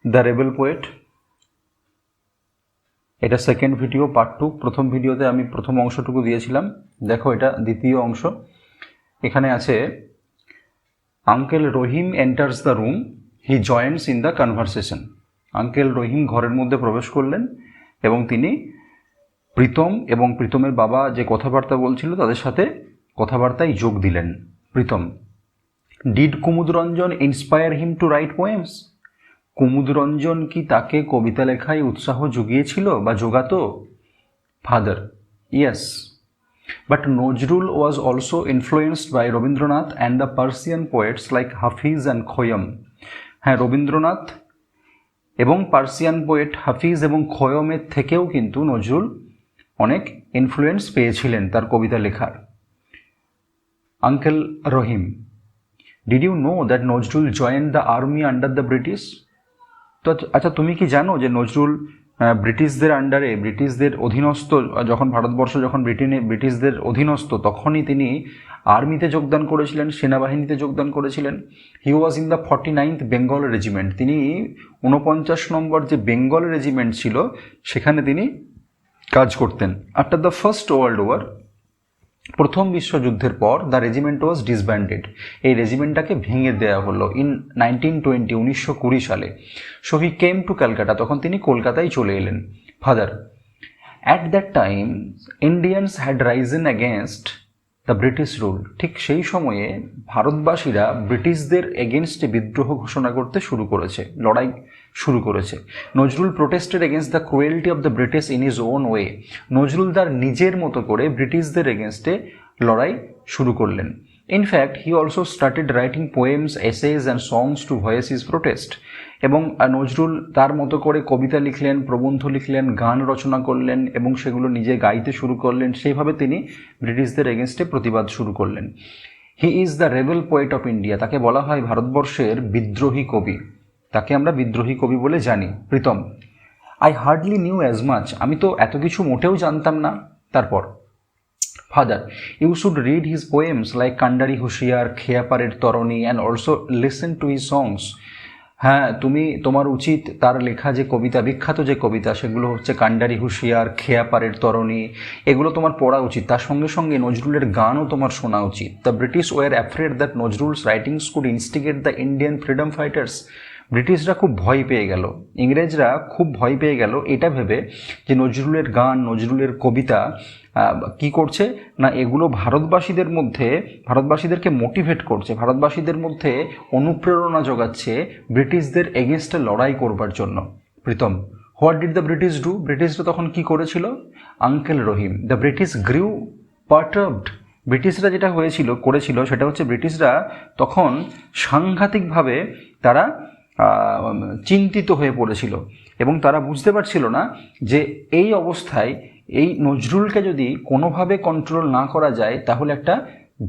The rebel poet. এটা second video part 2। প্রথম ভিডিওতে আমি প্রথম অংশটুকু দিয়েছিলাম, দেখো এটা দ্বিতীয় অংশ। এখানে আছে uncle Rahim enters the room, he joins in the conversation. Uncle Rahim ঘরের মধ্যে প্রবেশ করলেন এবং তিনি প্রীতম এবং প্রীতমের বাবা যে কথাবার্তা বলছিল তাদের সাথে কথাবার্তায় যোগ দিলেন। Pritam, did Kumudranjan inspire him to write poems? কুমুদরঞ্জন কি তাকে কবিতা লেখায় উৎসাহ জুগিয়েছিল বা জোগাতো? Father, yes, but Nazrul was also influenced by Rabindranath and the Persian poets like Hafiz and Khayyam. হ্যাঁ, রবীন্দ্রনাথ এবং পার্সিয়ান পোয়েট হাফিজ এবং খোয়মের থেকেও কিন্তু নজরুল অনেক ইনফ্লুয়েন্স পেয়েছিলেন তার কবিতা লেখার। Uncle Rahim, did you know that Nazrul joined the army under the British? তো আচ্ছা, তুমি কি জানো যে নজরুল ব্রিটিশদের আন্ডারে, ব্রিটিশদের অধীনস্থ, যখন ভারতবর্ষ যখন ব্রিটিশদের অধীনস্থ তখনই তিনি আর্মিতে যোগদান করেছিলেন, সেনাবাহিনীতে যোগদান করেছিলেন। He was in the 49th Bengal regiment. তিনি 49 নম্বর যে বেঙ্গল রেজিমেন্ট ছিল সেখানে তিনি কাজ করতেন। After the first world war, প্রথম বিশ্বযুদ্ধের পর দ্য রেজিমেন্ট ওয়াজ ডিসব্যান্ডেড। এই রেজিমেন্টটাকে ভেঙে দেওয়া হলো ইন 1920, 1920 সালে। So he came to Calcutta, তখন তিনি কলকাতায় চলে এলেন। Father, at that time Indians had Ryzen against the British rule. ঠিক সেই সময়ে ভারতবাসীরা ব্রিটিশদের এগেনস্টে বিদ্রোহ ঘোষণা করতে শুরু করেছে, লড়াই শুরু করেছে। Nazrul protested against the cruelty of the British in his own way. Nazrul তার নিজের মতো করে ব্রিটিশদের এগেনস্টে লড়াই শুরু করলেন। In fact he also started writing poems, essays and songs to voice his protest. এবং নজরুল তার মতো করে কবিতা লিখলেন, প্রবন্ধ লিখলেন, গান রচনা করলেন এবং সেগুলো নিজে গাইতে শুরু করলেন। সেইভাবে তিনি ব্রিটিশদের এগেনস্টে প্রতিবাদ শুরু করলেন। He is the rebel poet of India. তাকে বলা হয় ভারতবর্ষের বিদ্রোহী কবি, তাকে আমরা বিদ্রোহী কবি বলে জানি। Pritam, I hardly knew as much. আমি তো এত কিছু মোটেও জানতাম না। তারপর father, you should read his poems like Kandari Hushiyar, Kheyaparer Tarani and also listen to his songs. হ্যাঁ, তোমার উচিত তার লেখা যে কবিতা, বিখ্যাত যে কবিতা, সেগুলো হচ্ছে কান্ডারি হুঁশিয়ার, খেয়াপাড়ের তরণী, এগুলো তোমার পড়া উচিত। তার সঙ্গে সঙ্গে নজরুলের গানও তোমার শোনা উচিত। The British war afraid that Nazrul's writings could instigate the Indian freedom fighters. ব্রিটিশরা খুব ভয় পেয়ে গেল, ইংরেজরা খুব ভয় পেয়ে গেল এটা ভেবে যে নজরুলের গান, নজরুলের কবিতা কি করছে না, এগুলো ভারতবাসীদেরকে মোটিভেট করছে, ভারতবাসীদের মধ্যে অনুপ্রেরণা যোগাচ্ছে ব্রিটিশদের এগেনস্টে লড়াই করবার জন্য। Pritam, what did the British do? ব্রিটিশরা তখন কি করেছিল? Uncle Rahim, the British grew perturbed. ব্রিটিশরা যেটা করেছিল সেটা হচ্ছে ব্রিটিশরা তখন সাংঘাতিকভাবে তারা চিন্তিত হয়ে পড়েছিল এবং তারা বুঝতে পারছিল না যে এই অবস্থায় এই নজরুলকে যদি কোনোভাবে কন্ট্রোল না করা যায় তাহলে একটা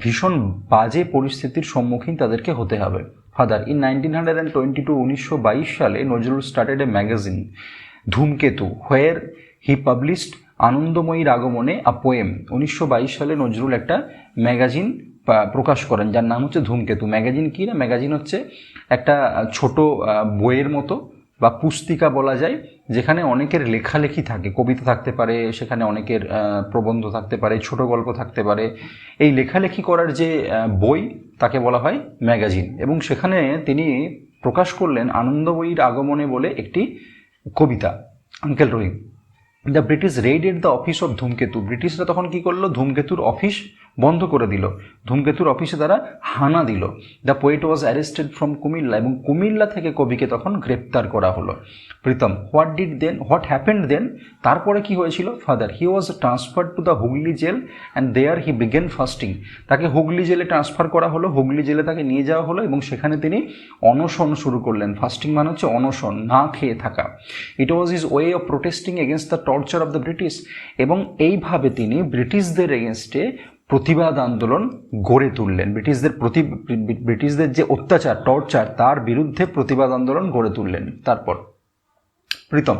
ভীষণ বাজে পরিস্থিতির সম্মুখীন তাদেরকে হতে হবে। ফাদার, ইন 1922, 1922 সালে নজরুল স্টার্টেড এ ম্যাগাজিন ধূমকেতু, হোয়ার হি পাবলিশড আনন্দময়ীর আগমনে আ পোয়েম। 1922 সালে নজরুল একটা ম্যাগাজিন প্রকাশ করেন যার নাম হচ্ছে ধূমকেতু। ম্যাগাজিন কি না, ম্যাগাজিন হচ্ছে একটা ছোট বইয়ের মতো বা পুস্তিকা বলা যায়, যেখানে অনেকের লেখালেখি থাকে, কবিতা থাকতে পারে, সেখানে অনেকের প্রবন্ধ থাকতে পারে, ছোট গল্প থাকতে পারে। এই লেখালেখি করার যে বই তাকে বলা হয় ম্যাগাজিন। এবং সেখানে তিনি প্রকাশ করলেন আনন্দময়ীর আগমনে বলে একটি কবিতা। Uncle Rahim, the British raided the office of Dhumketu. ব্রিটিশরা তখন কি করলো? ধূমকেতুর অফিস বন্ধ করে দিল, ধূমকেতুর অফিসে তারা হানা দিল। The poet was arrested from Comilla, এবং কুমিল্লা থেকে কবিকে তখন গ্রেপ্তার করা হলো। Pritam, what happened then? তারপরে কি হয়েছিল? Father, he was transferred to the Hooghly jail and there he began fasting. তাকে হুগলি জেলে ট্রান্সফার করা হলো, হুগলি জেলে তাকে নিয়ে যাওয়া হলো এবং সেখানে তিনি অনশন শুরু করলেন। ফাস্টিং মানে হচ্ছে অনশন, না খেয়ে থাকা। It was his way of protesting against the torture of the British. এবং এইভাবে তিনি ব্রিটিশদের এগেনস্টে প্রতিবাদ আন্দোলন গড়ে তুললেন। ব্রিটিশদের যে অত্যাচার, টর্চার, তার বিরুদ্ধে প্রতিবাদ আন্দোলন গড়ে তুললেন। তারপর Pritam,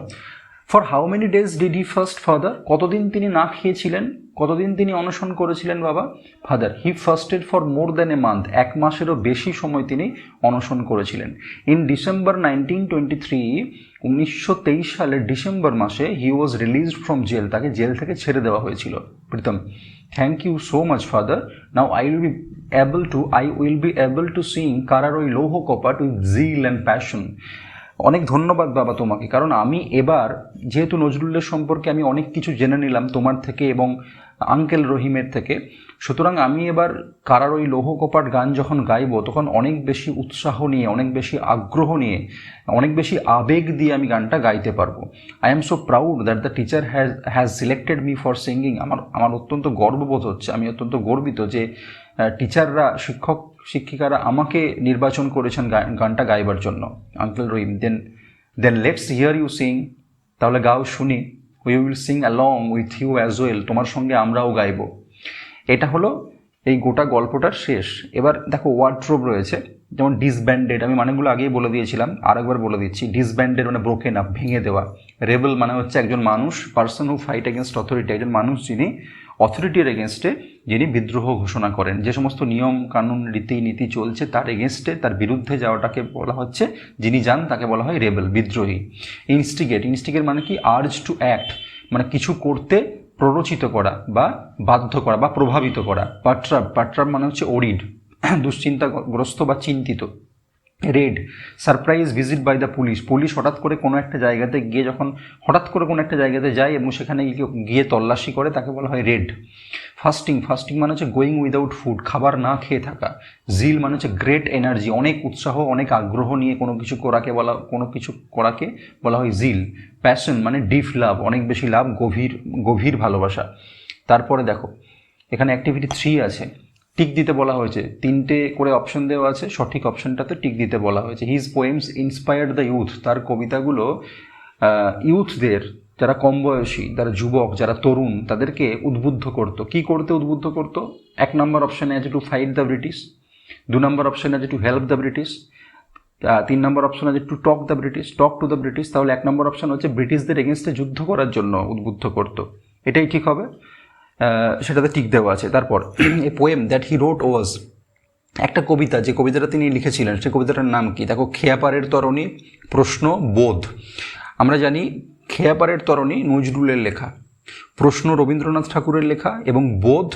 for how many days did he fast father? কতদিন তিনি না খেয়েছিলেন, কতদিন তিনি অনশন করেছিলেন বাবা? Father, he fasted for more than a month, এক মাসেরও বেশি সময় তিনি অনশন করেছিলেন। ইন ডিসেম্বর 1923, 1923 সালের ডিসেম্বর মাসে he was released from jail, তাকে জেল থেকে ছেড়ে দেওয়া হয়েছিল। Pritam, thank you so much father, now I will be able to sing কারার ওই লৌহ কপাট উইথ জিল অ্যান্ড প্যাশন। অনেক ধন্যবাদ বাবা তোমাকে, কারণ আমি এবার যেহেতু নজরুলের সম্পর্কে আমি অনেক কিছু জেনে নিলাম তোমার থেকে এবং আঙ্কেল রহিমের থেকে, সুতরাং আমি এবার কারার ওই লৌহ কপাট গান যখন গাইবো তখন অনেক বেশি উৎসাহ নিয়ে, অনেক বেশি আগ্রহ নিয়ে, অনেক বেশি আবেগ দিয়ে আমি গানটা গাইতে পারবো। I am so proud that the teacher has selected me for singing. আমার অত্যন্ত গর্ববোধ হচ্ছে, আমি অত্যন্ত গর্বিত যে টিচাররা, শিক্ষিকারা আমাকে নির্বাচন করেছেন গানটা গাইবার জন্য। Uncle Rahim, then let's hear you sing, তাহলে গাও শুনি। We will sing along with you as well, তোমার সঙ্গে আমরাও গাইব। এটা হলো এই গোটা গল্পটার শেষ। এবার দেখো ওয়ার্ড্রোব রয়েছে, যেমন ডিসব্যান্ডেড, আমি মানেগুলো আগেই বলে দিয়েছিলাম, আরেকবার বলে দিচ্ছি। ডিসব্যান্ডেড মানে ব্রোকেন আপ, ভেঙে দেওয়া। রেবেল মানে হচ্ছে একজন মানুষ, person who fight against authority, একজন মানুষ যিনি অথরিটির এগেনস্টে যিনি বিদ্রোহ ঘোষণা করেন, যে সমস্ত নিয়ম কানুন রীতিনীতি চলছে তার এগেনস্টে, তার বিরুদ্ধে যাওয়াটাকে বলা হচ্ছে, যিনি যান তাকে বলা হয় রেবেল, বিদ্রোহী। ইনস্টিগেট মানে কি? আর্জ টু অ্যাক্ট, মানে কিছু করতে প্ররোচিত করা বা বাধ্য করা বা প্রভাবিত করা। পাট্রাব মানে হচ্ছে অরিড, দুশ্চিন্তাগ্রস্ত বা চিন্তিত। Raid, surprise visit by the police হঠাৎ করে কোনো একটা জায়গাতে গিয়ে, যখন হঠাৎ করে কোনো একটা জায়গাতে যায় এবং সেখানে গিয়ে তল্লাশি করে, তাকে বলা হয় রেড। ফাস্টিং মানে হচ্ছে গোয়িং উইদাউট ফুড, খাবার না খেয়ে থাকা। জিল মানে হচ্ছে গ্রেট এনার্জি, অনেক উৎসাহ, অনেক আগ্রহ নিয়ে কোনো কিছু করাকে বলা হয় জিল। প্যাশন মানে ডিপ লাভ, অনেক বেশি লাভ, গভীর ভালোবাসা। তারপরে দেখো এখানে অ্যাক্টিভিটি 3 আছে, টিক দিতে বলা হয়েছে। 3টে করে অপশন দেওয়া আছে, সঠিক অপশনটাতে টিক দিতে বলা হয়েছে। His poems inspired the youth, তার কবিতাগুলো ইউথদের, যারা কম বয়সী, যারা যুবক, যারা তরুণ, তাদেরকে উদ্বুদ্ধ করতো। কি করতে উদ্বুদ্ধ করতো? 1 নম্বর অপশানে আছে টু ফাইট দ্য ব্রিটিশ, 2 নম্বর অপশানে আছে টু হেল্প দ্য ব্রিটিশ, 3 নম্বর অপশন আছে to talk to the British. তাহলে 1 নম্বর অপশন হচ্ছে ব্রিটিশদের এগেনস্টে যুদ্ধ করার জন্য উদ্বুদ্ধ করতো, এটাই ঠিক হবে, সেটাতে টিক দেওয়া আছে। তারপর এ পোয়েম দ্যাট হি রোট ওয়াজ, একটা কবিতা, যে কবিতাটা তিনি লিখেছিলেন সেই কবিতাটার নাম কি? দেখো, খেয়াপাড়ের তরণী, প্রশ্ন, বোধ। আমরা জানি খেয়াপাড়ের তরণী নজরুলের লেখা, প্রশ্ন রবীন্দ্রনাথ ঠাকুরের লেখা এবং বোধ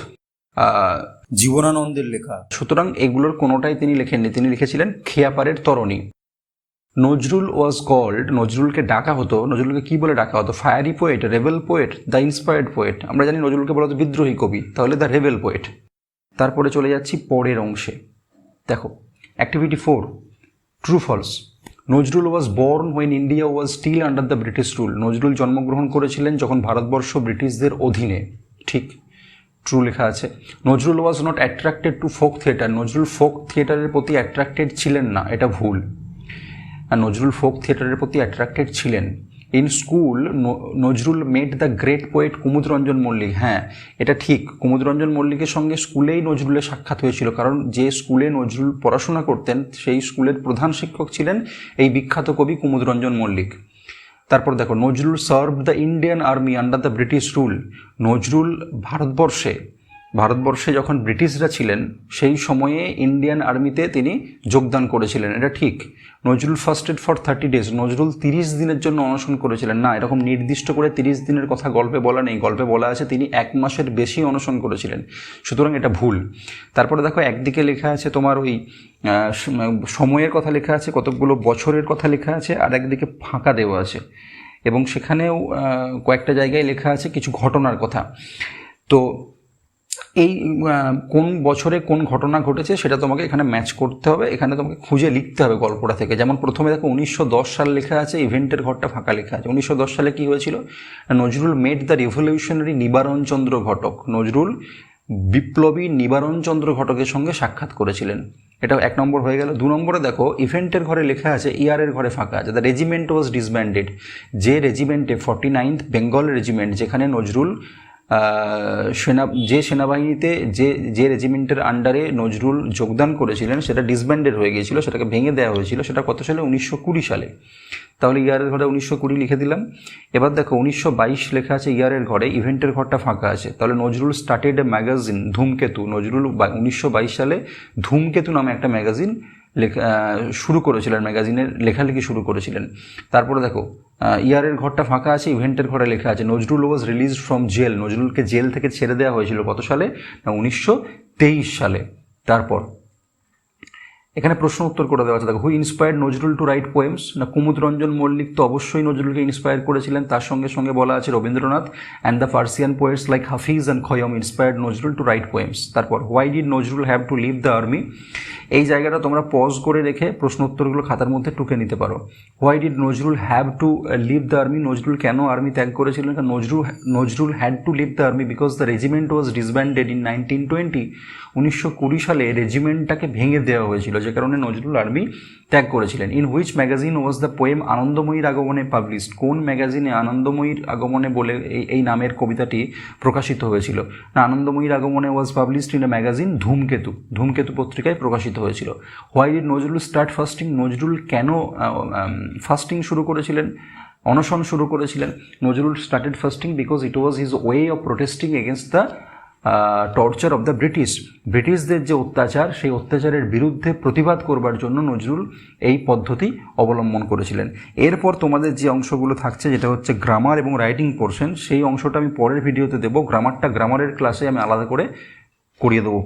জীবনানন্দের লেখা। সুতরাং এগুলোর কোনোটাই তিনি লেখেননি, তিনি লিখেছিলেন খেয়াপাড়ের তরণী। নজরুল ওয়াজ কল্ড, নজরুলকে ডাকা হতো, নজরুলকে কি বলে ডাকা হতো? Fiery poet, rebel poet, the inspired poet. আমরা জানি নজরুলকে বলা হতো বিদ্রোহী কবি, তাহলে দ্য রেবেল পোয়েট। তারপরে চলে যাচ্ছি পরের অংশে। দেখো activity 4, true false. Nazrul was born when India was still under the British rule, Nazrul জন্মগ্রহণ করেছিলেন যখন ভারতবর্ষ ব্রিটিশদের অধীনে, ঠিক, ট্রু লেখা আছে। Nazrul was not attracted to folk theatre, Nazrul folk থিয়েটারের প্রতি অ্যাট্রাক্টেড ছিলেন না, এটা ভুল। আর নজরুল ফোক থিয়েটারের প্রতি অ্যাট্রাক্টেড ছিলেন। In school Nazrul met the great poet Kumudranjan Mallick, হ্যাঁ এটা ঠিক, কুমুদরঞ্জন মল্লিকের সঙ্গে স্কুলেই নজরুলের সাক্ষাৎ হয়েছিল, কারণ যে স্কুলে নজরুল পড়াশোনা করতেন সেই স্কুলের প্রধান শিক্ষক ছিলেন এই বিখ্যাত কবি কুমুদরঞ্জন মল্লিক। তারপর দেখো, Nazrul serve the Indian army under the British rule, Nazrul ভারতবর্ষে যখন ব্রিটিশরা ছিলেন সেই সময়ে ইন্ডিয়ান আর্মিতে তিনি যোগদান করেছিলেন, এটা ঠিক। নজরুল ফাস্টেড ফর 30 days, নজরুল 30 দিনের জন্য অনশন করেছিলেন, না এরকম নির্দিষ্ট করে 30 দিনের কথা গল্পে বলা নেই, গল্পে বলা আছে তিনি 1 মাসের বেশি অনশন করেছিলেন, সুতরাং এটা ভুল। তারপরে দেখো একদিকে লেখা আছে তোমার ওই সময়ের কথা লেখা আছে, কতগুলো বছরের কথা লেখা আছে, আর একদিকে ফাঁকা দেওয়া আছে এবং সেখানেও কয়েকটা জায়গায় লেখা আছে কিছু ঘটনার কথা। তো এই কোন বছরে কোন ঘটনা ঘটেছে সেটা তোমাকে এখানে ম্যাচ করতে হবে, এখানে তোমাকে খুঁজে লিখতে হবে গল্পটা থেকে। যেমন প্রথমে দেখো 1910 সাল লেখা আছে, ইভেন্টের ঘরটা ফাঁকা লেখা আছে। 1910 সালে কী হয়েছিল? Nazrul met the revolutionary Nibaranchandra Ghatak, Nazrul বিপ্লবী নিবারণচন্দ্র ঘটকের সঙ্গে সাক্ষাৎ করেছিলেন, এটা 1 নম্বর হয়ে গেল। 2 নম্বরে দেখো ইভেন্টের ঘরে লেখা আছে, ইয়ারের ঘরে ফাঁকা আছে। দ্য রেজিমেন্ট ওয়াজ ডিসব্যান্ডেড, যে রেজিমেন্টে 49th বেঙ্গল রেজিমেন্ট, যেখানে নজরুল সেনাবাহিনীতে যে রেজিমেন্টের আন্ডারে নজরুল যোগদান করেছিলেন সেটা ডিসব্যান্ডেড হয়ে গিয়েছিল, সেটাকে ভেঙে দেওয়া হয়েছিল। সেটা কত সালে? 1920 সালে। তাহলে ইয়ারের ঘরে 1920 লিখে দিলাম। এবার দেখো 1922 লেখা আছে ইয়ারের ঘরে, ইভেন্টের ঘরটা ফাঁকা আছে। তাহলে নজরুল স্টার্টেড এ ম্যাগাজিন ধূমকেতু। নজরুল 1922 সালে ধূমকেতু নামে একটা ম্যাগাজিন শুরু করেছিলেন, ম্যাগাজিনের লেখালেখি শুরু করেছিলেন। তারপরে দেখো ইয়ারের ঘরটা ফাঁকা আছে, ইভেন্টের ঘরে লেখা আছে Nazrul was released from jail. নজরুলকে জেল থেকে ছেড়ে দেওয়া হয়েছিল কত সালে? না 1923 সালে। তারপর এখানে প্রশ্ন উত্তর করে দেওয়া আছে। দেখো, who inspired Nazrul to write poems? না কুমুদরঞ্জন মল্লিক তো অবশ্যই নজরুলকে ইন্সপায়ার করেছিলেন। তার সঙ্গে সঙ্গে বলা আছে Rabindranath and the Persian poets like Hafiz and Khayyam inspired Nazrul to write poems. তারপর why did Nazrul have to leave the army? এই জায়গাটা তোমরা পজ করে রেখে প্রশ্ন উত্তরগুলো খাতার মধ্যে টুকে নিতে পারো। Why did Nazrul have to leave the army? Nazrul কেন আর্মি ত্যাগ করেছিলেন? Nazrul had to leave the army because the regiment was disbanded in 1920। 1920 সালে রেজিমেন্টটাকে ভেঙে দেওয়া হয়েছিল, যে কারণে নজরুল আর্মি ত্যাগ করেছিলেন। In which magazine was the poem আনন্দময়ীর আগমনে পাবলিশড? কোন ম্যাগাজিনে আনন্দময়ীর আগমনে বলে এই নামের কবিতাটি প্রকাশিত হয়েছিল? না আনন্দময়ীর আগমনে was published in a magazine ধূমকেতু। ধূমকেতু পত্রিকায় প্রকাশিত হয়েছিল। Why did Nazrul start fasting? Nazrul কেন ফাস্টিং শুরু করেছিলেন, অনশন শুরু করেছিলেন? Nazrul started fasting because it was his way of protesting against the torture of the British. ব্রিটিশদের যে অত্যাচার, সেই অত্যাচারের বিরুদ্ধে প্রতিবাদ করবার জন্য নজরুল এই পদ্ধতি অবলম্বন করেছিলেন। এরপর তোমাদের যে অংশগুলো থাকছে, যেটা হচ্ছে গ্রামার এবং রাইটিং পোর্শন, সেই অংশটা আমি পরের ভিডিওতে দেবো। গ্রামারের ক্লাসে আমি আলাদা করে করিয়ে দেবো।